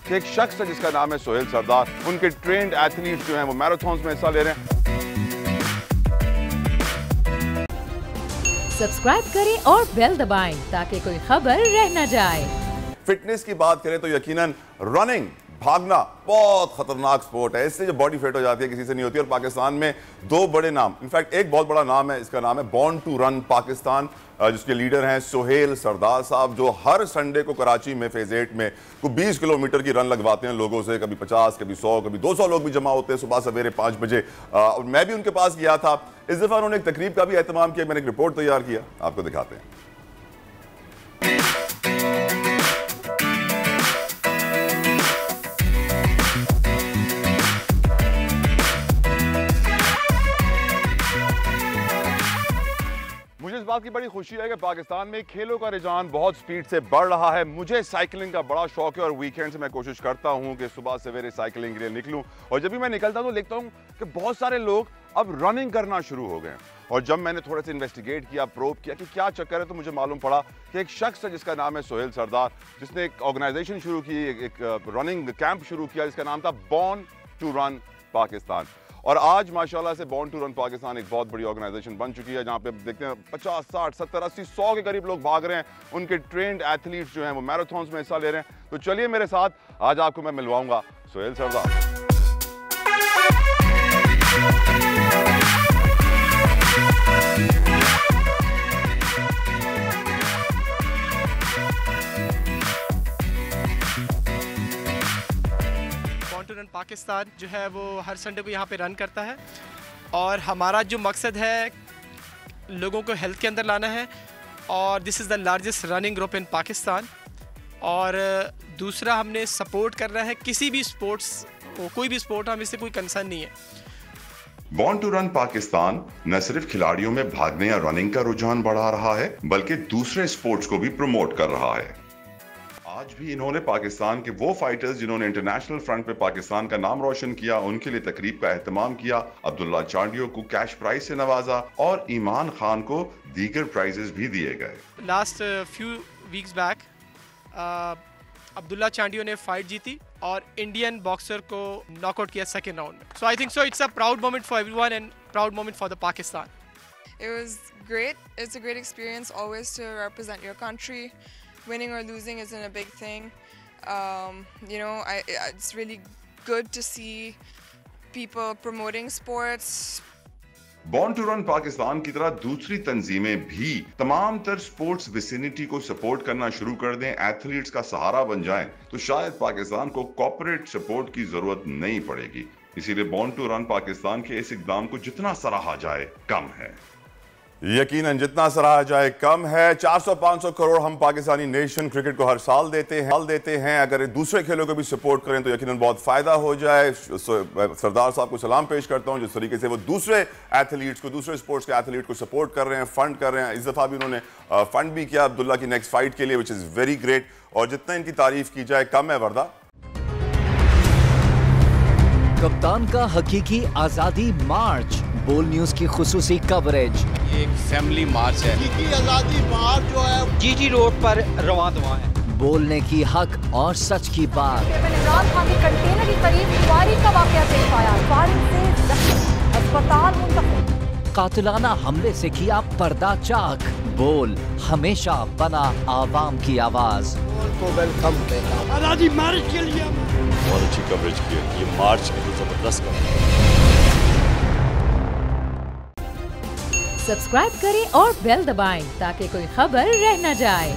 कि एक शख्स है जिसका नाम है सोहेल सरदार। उनके ट्रेंड एथलीट जो हैं वो मैराथन में हिस्सा ले रहे हैं। सब्सक्राइब करें और बेल दबाएं ताकि कोई खबर रह न जाए। फिटनेस की बात करें तो यकीनन रनिंग, भागना बहुत खतरनाक स्पोर्ट है। इससे जो बॉडी फिट हो जाती है किसी से नहीं होती। और पाकिस्तान में दो बड़े नाम, इनफैक्ट एक बहुत बड़ा नाम है, इसका नाम है बॉर्न टू रन पाकिस्तान, जिसके लीडर हैं सोहेल सरदार साहब, जो हर संडे को कराची में फेज 8 में को 20 किलोमीटर की रन लगवाते हैं लोगों से। कभी 50, कभी 100, कभी 200 लोग भी जमा होते हैं सुबह सवेरे 5 बजे। और मैं भी उनके पास गया था। इस दफा उन्होंने एक तकरीब का भी एहतमाम किया। मैंने एक रिपोर्ट तैयार किया, आपको दिखाते हैं। मुझे इस बात की बड़ी खुशी है कि पाकिस्तान में खेलों का रुझान बहुत स्पीड से बढ़ रहा है। मुझे साइकिलिंग का बड़ा शौक है और वीकेंड से मैं कोशिश करता हूं कि सुबह सवेरे साइकिलिंग के लिए निकलूं। और जब भी मैं निकलता हूं तो देखता हूं कि बहुत सारे लोग अब रनिंग करना शुरू हो गए हैं। और जब मैंने थोड़ा सा इन्वेस्टिगेट किया, प्रोब किया कि क्या चक्कर है, तो मुझे मालूम पड़ा कि एक शख्स है जिसका नाम है सोहेल सरदार, जिसने एक ऑर्गेनाइजेशन शुरू की, एक रनिंग कैंप शुरू किया जिसका नाम था बॉर्न टू रन पाकिस्तान। और आज माशाल्लाह से बॉर्न टू रन पाकिस्तान एक बहुत बड़ी ऑर्गेनाइजेशन बन चुकी है, जहां पे देखते हैं 50, 60, 70, 80, 100 के करीब लोग भाग रहे हैं। उनके ट्रेंड एथलीट्स जो हैं वो मैराथन में हिस्सा ले रहे हैं। तो चलिए मेरे साथ, आज आपको मैं मिलवाऊंगा सोहेल सरदार। रन पाकिस्तान जो है वो हर संडे को यहाँ पे रन करता है। और हमारा जो मकसद है लोगों को हेल्थ के अंदर लाना है। और this is the largest running group in Pakistan. और दूसरा, हमने सपोर्ट करना है किसी भी स्पोर्ट्स को, कोई भी स्पोर्ट, हमें इससे कोई कंसर्न नहीं है। बॉर्न टू रन पाकिस्तान न सिर्फ खिलाड़ियों में भागने या रनिंग का रुझान बढ़ा रहा है, बल्कि दूसरे स्पोर्ट्स को भी प्रमोट कर रहा है। आज भी इन्होंने पाकिस्तान के वो फाइटर्स जिन्होंने इंटरनेशनल फ्रंट पे पाकिस्तान का नाम रोशन किया, उनके लिए तकरीब का एहतमाम किया। अब्दुल्ला चांडियो को कैश प्राइज से नवाजा और ईमान खान को दीगर प्राइजेस भी दिए गए। Last few weeks back Abdullah Chandio ने फाइट जीती और इंडियन बॉक्सर को नॉकआउट किया सेकेंड राउंड में। So I think so it's a proud moment for everyone and proud moment for the Pakistan. It was great. It's a great experience always to represent your country. Winning or losing isn't a big thing. It's really good to see people promoting sports. Born to run Pakistan की तरह दूसरी तंजीमें भी तमाम तर sports vicinity को support करना शुरू कर दें, एथलीट्स का सहारा बन जाएं, तो शायद पाकिस्तान को कॉर्पोरेट सपोर्ट की जरूरत नहीं पड़ेगी। इसीलिए बॉर्न टू रन पाकिस्तान के इस इकदाम को जितना सराहा जाए कम है। यकीनन जितना सराहा जाए कम है। 400-500 करोड़ हम पाकिस्तानी नेशन क्रिकेट को हर साल देते हैं। अगर दूसरे खेलों को भी सपोर्ट करें तो यकीनन बहुत फायदा हो जाए। सरदार साहब को सलाम पेश करता हूं, जिस तरीके से वो दूसरे एथलीट्स को, दूसरे स्पोर्ट्स के एथलीट को सपोर्ट कर रहे हैं, फंड कर रहे हैं। इस दफा भी उन्होंने फंड भी किया अब्दुल्ला की नेक्स्ट फाइट के लिए, विच इज वेरी ग्रेट। और जितना इनकी तारीफ की जाए कम है। वर्दा, कप्तान का हकीकी आजादी मार्च, बोल न्यूज की खुसूसी कवरेज। ये एक फैमिली मार्च है। हकीकी आजादी मार्च जो है जीटी रोड पर रवां दवा है। बोलने की हक और सच की बात। इमरान खान के कंटेनर के करीब फायरिंग का वाकया पेश आया। फायरिंग से जख्मी, अस्पताल मुंतकिल। कातिलाना हमले से किया पर्दा चाक। बोल हमेशा बना आवाम की आवाज। को वेलकम देता हूं आजादी मार्च के लिए। बहुत अच्छी कवरेज की है ये मार्च की, तो जबरदस्त कवरेज। सब्सक्राइब करें और बेल दबाएं ताकि कोई खबर रह न जाए।